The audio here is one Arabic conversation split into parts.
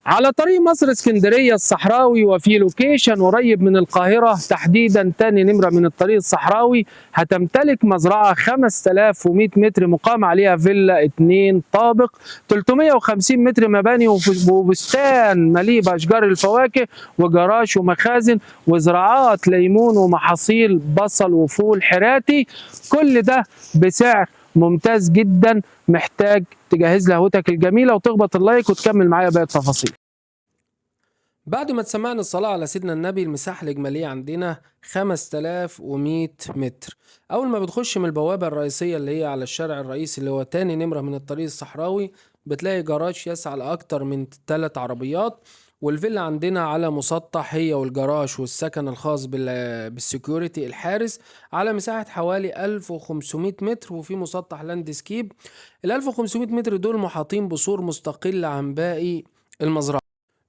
على طريق مصر اسكندرية الصحراوي، وفي لوكيشن قريب من القاهرة تحديدا تاني نمرة من الطريق الصحراوي، هتمتلك مزرعة 5100 متر مقام عليها فيلا 2 طابق، 350 متر مباني وبستان مليء بأشجار الفواكه وجراج ومخازن وزراعات ليمون ومحاصيل بصل وفول حراتي. كل ده بسعر ممتاز جدا. محتاج تجهز لها هوتك الجميله وتخبط اللايك وتكمل معايا باقي التفاصيل. بعد ما تسمعنا الصلاة على سيدنا النبي، المساحة الإجمالية عندنا 5100 متر. أول ما بتخش من البوابة الرئيسية اللي هي على الشارع الرئيسي اللي هو تاني نمرة من الطريق الصحراوي، بتلاقي جراج يسع لأكتر من 3 عربيات. والفيلا عندنا على مسطح، هي والجراج والسكن الخاص بالسكيورتي الحارس، على مساحة حوالي 1500 متر، وفي مسطح لاندسكيب. ال 1500 متر دول محاطين بسور مستقل عن باقي المزرعة.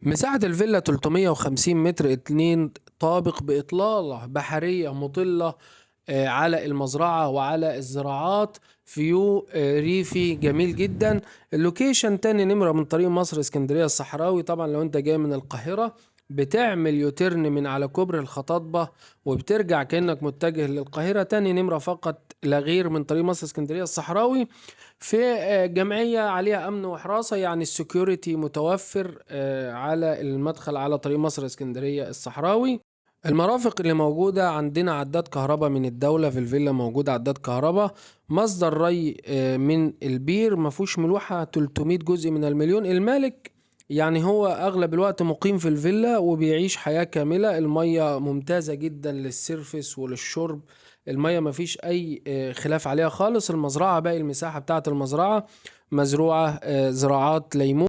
مساحة الفيلا 350 متر، 2 طابق بإطلالة بحرية مطلة على المزرعة وعلى الزراعات. فيو ريفي جميل جدا. اللوكيشن تاني نمرة من طريق مصر اسكندرية الصحراوي. طبعا لو انت جاي من القاهرة بتعمل يوترن من على كوبري الخطاطبة وبترجع كأنك متجه للقاهرة. تاني نمرة فقط لا غير من طريق مصر اسكندرية الصحراوي، في جمعية عليها أمن وحراسة، يعني السكيورتي متوفر على المدخل على طريق مصر اسكندرية الصحراوي. المرافق اللي موجودة عندنا عداد كهرباء من الدولة، في الفيلا موجود عداد كهرباء، مصدر ري من البير، مفهوش ملوحة، 300 جزء من المليون. المالك يعني هو أغلب الوقت مقيم في الفيلا وبيعيش حياة كاملة. المية ممتازة جدا للسيرفس وللشرب، المية مفيش أي خلاف عليها خالص. المزرعة باقي المساحة بتاعة المزرعة مزروعة زراعات ليمون،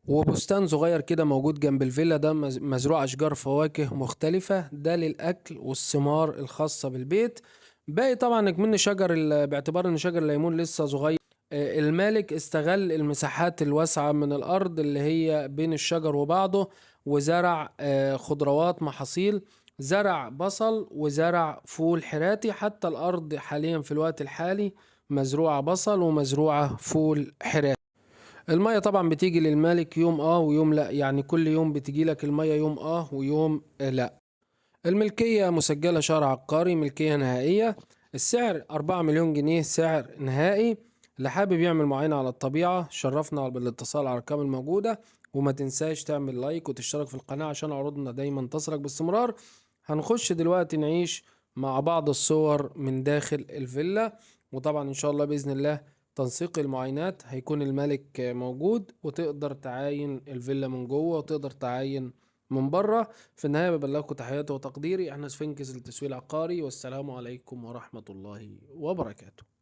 وبستان صغير كده موجود جنب الفيلا ده مزروع أشجار فواكه مختلفة، ده للأكل والثمار الخاصة بالبيت. باقي طبعا من شجر باعتبار ان شجر الليمون لسه صغير، المالك استغل المساحات الواسعة من الأرض اللي هي بين الشجر وبعضه، وزرع خضروات محاصيل، زرع بصل وزرع فول حراتي. حتى الأرض حاليا في الوقت الحالي مزروعة بصل ومزروعة فول حراتي. المية طبعا بتيجي للمالك يوم ويوم لا، يعني كل يوم بتيجي لك المية، يوم ويوم لا. الملكية مسجلة شهر عقاري، ملكية نهائية. السعر 4 مليون جنيه سعر نهائي. اللي حابب يعمل معاينة على الطبيعة شرفنا بالاتصال على الأرقام الموجودة، وما تنساش تعمل لايك وتشترك في القناة عشان عروضنا دايما تصلك باستمرار. هنخش دلوقتي نعيش مع بعض الصور من داخل الفيلا، وطبعا إن شاء الله بإذن الله تنسيق المعاينات هيكون الملك موجود، وتقدر تعاين الفيلا من جوه وتقدر تعاين من بره. في النهاية ببلغكم تحياتي وتقديري، احنا سفنكس للتسويق العقاري، والسلام عليكم ورحمة الله وبركاته.